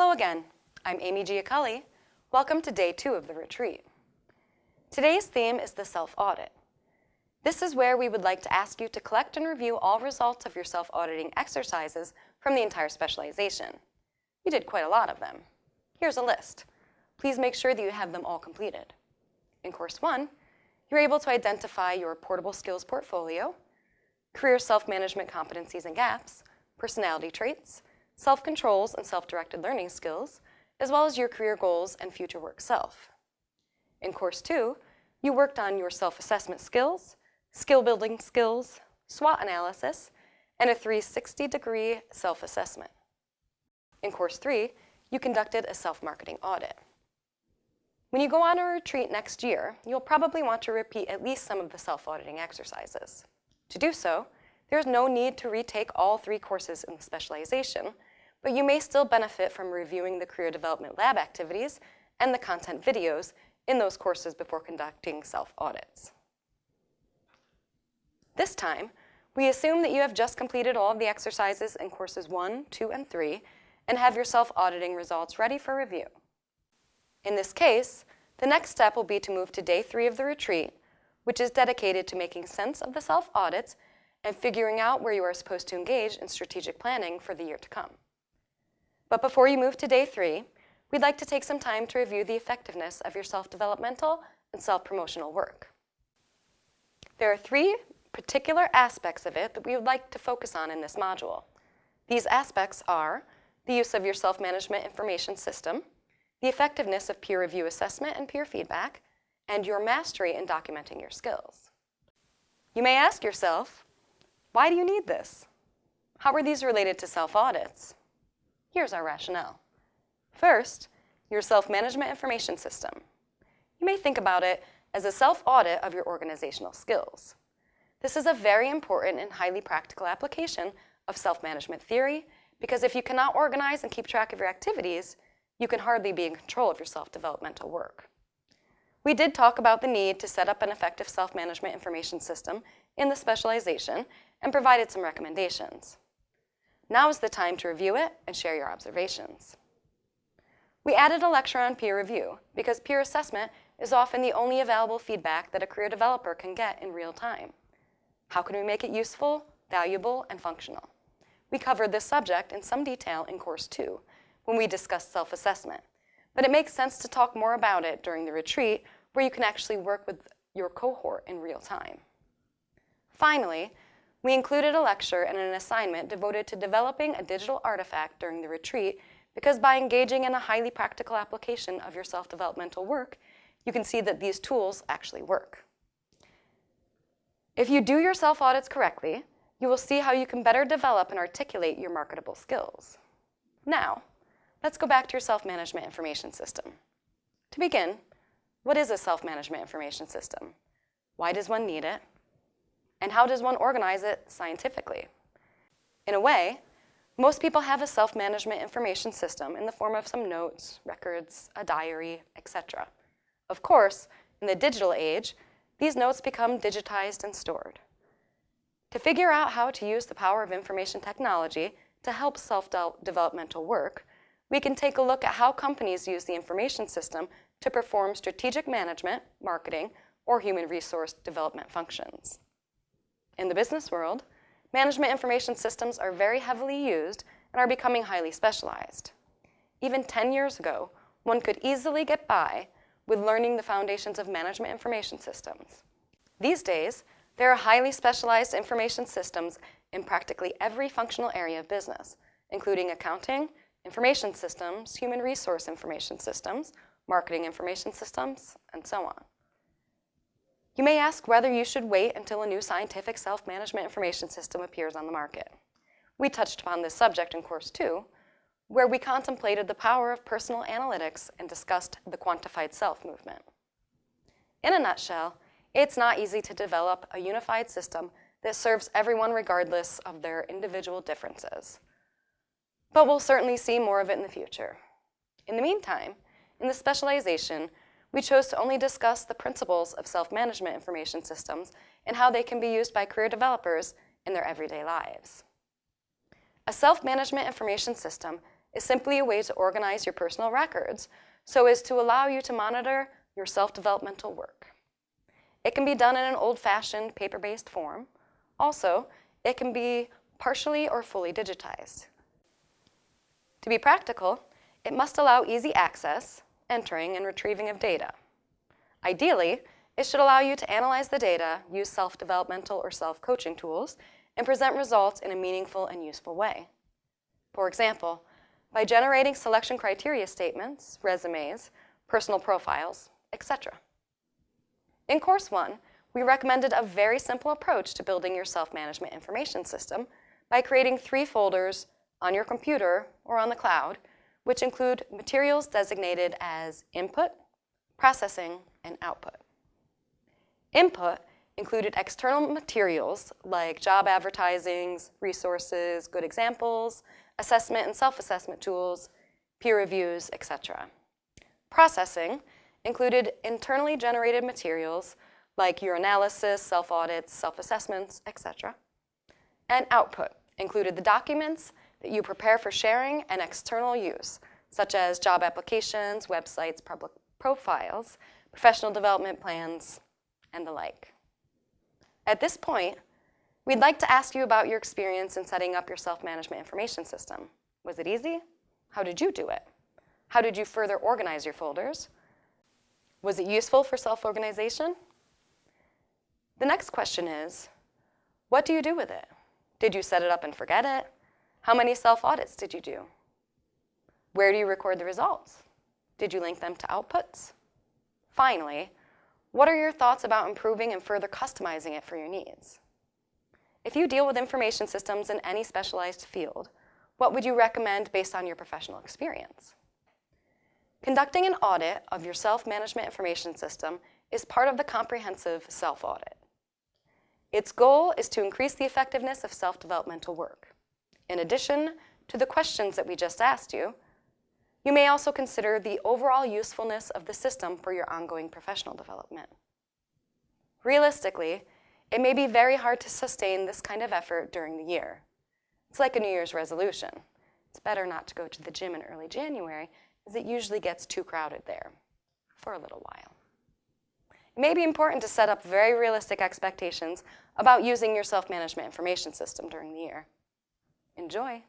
Hello again, I'm Amy Giaculli. Welcome to day 2 of the retreat. Today's theme is the self-audit. This is where we would like to ask you to collect and review all results of your self-auditing exercises from the entire specialization. You did quite a lot of them. Here's a list. Please make sure that you have them all completed. In Course 1, you're able to identify your portable skills portfolio, career self-management competencies and gaps, personality traits, self-controls and self-directed learning skills, as well as your career goals and future work self. In Course 2, you worked on your self-assessment skills, skill-building skills, SWOT analysis, and a 360-degree self-assessment. In Course 3, you conducted a self-marketing audit. When you go on a retreat next year, you'll probably want to repeat at least some of the self-auditing exercises. To do so, there's no need to retake all 3 courses in the specialization, but you may still benefit from reviewing the career development lab activities and the content videos in those courses before conducting self-audits. This time, we assume that you have just completed all of the exercises in Courses 1, 2, and 3 and have your self-auditing results ready for review. In this case, the next step will be to move to day 3 of the retreat, which is dedicated to making sense of the self-audits and figuring out where you are supposed to engage in strategic planning for the year to come. But before you move to day 3, we'd like to take some time to review the effectiveness of your self-developmental and self-promotional work. There are 3 particular aspects of it that we would like to focus on in this module. These aspects are the use of your self-management information system, the effectiveness of peer review assessment and peer feedback, and your mastery in documenting your skills. You may ask yourself, why do you need this? How are these related to self-audits? Here's our rationale. First, your self-management information system. You may think about it as a self-audit of your organizational skills. This is a very important and highly practical application of self-management theory because if you cannot organize and keep track of your activities, you can hardly be in control of your self-developmental work. We did talk about the need to set up an effective self-management information system in the specialization and provided some recommendations. Now is the time to review it and share your observations. We added a lecture on peer review because peer assessment is often the only available feedback that a career developer can get in real time. How can we make it useful, valuable, and functional? We covered this subject in some detail in Course 2 when we discussed self-assessment, but it makes sense to talk more about it during the retreat where you can actually work with your cohort in real time. Finally, we included a lecture and an assignment devoted to developing a digital artifact during the retreat because by engaging in a highly practical application of your self-developmental work, you can see that these tools actually work. If you do your self-audits correctly, you will see how you can better develop and articulate your marketable skills. Now, let's go back to your self-management information system. To begin, what is a self-management information system? Why does one need it? And how does one organize it scientifically? In a way, most people have a self-management information system in the form of some notes, records, a diary, etc. Of course, in the digital age, these notes become digitized and stored. To figure out how to use the power of information technology to help self-developmental work, we can take a look at how companies use the information system to perform strategic management, marketing, or human resource development functions. In the business world, management information systems are very heavily used and are becoming highly specialized. Even 10 years ago, one could easily get by with learning the foundations of management information systems. These days, there are highly specialized information systems in practically every functional area of business, including accounting, information systems, human resource information systems, marketing information systems, and so on. You may ask whether you should wait until a new scientific self-management information system appears on the market. We touched upon this subject in Course 2, where we contemplated the power of personal analytics and discussed the quantified self movement. In a nutshell, it's not easy to develop a unified system that serves everyone regardless of their individual differences. But we'll certainly see more of it in the future. In the meantime, in the specialization, we chose to only discuss the principles of self-management information systems and how they can be used by career developers in their everyday lives. A self-management information system is simply a way to organize your personal records so as to allow you to monitor your self-developmental work. It can be done in an old-fashioned paper-based form. Also, it can be partially or fully digitized. To be practical, it must allow easy access, entering, and retrieving of data. Ideally, it should allow you to analyze the data, use self-developmental or self-coaching tools, and present results in a meaningful and useful way. For example, by generating selection criteria statements, resumes, personal profiles, etc. In Course 1, we recommended a very simple approach to building your self-management information system by creating 3 folders on your computer or on the cloud, which include materials designated as input, processing, and output. Input included external materials like job advertisings, resources, good examples, assessment and self-assessment tools, peer reviews, etc. Processing included internally generated materials like your analysis, self-audits, self-assessments, etc. And output included the documents that you prepare for sharing and external use, such as job applications, websites, public profiles, professional development plans, and the like. At this point, we'd like to ask you about your experience in setting up your self-management information system. Was it easy? How did you do it? How did you further organize your folders? Was it useful for self-organization? The next question is, what do you do with it? Did you set it up and forget it? How many self-audits did you do? Where do you record the results? Did you link them to outputs? Finally, what are your thoughts about improving and further customizing it for your needs? If you deal with information systems in any specialized field, what would you recommend based on your professional experience? Conducting an audit of your self-management information system is part of the comprehensive self-audit. Its goal is to increase the effectiveness of self-developmental work. In addition to the questions that we just asked you, you may also consider the overall usefulness of the system for your ongoing professional development. Realistically, it may be very hard to sustain this kind of effort during the year. It's like a New Year's resolution. It's better not to go to the gym in early January, as it usually gets too crowded there for a little while. It may be important to set up very realistic expectations about using your self-management information system during the year. Enjoy!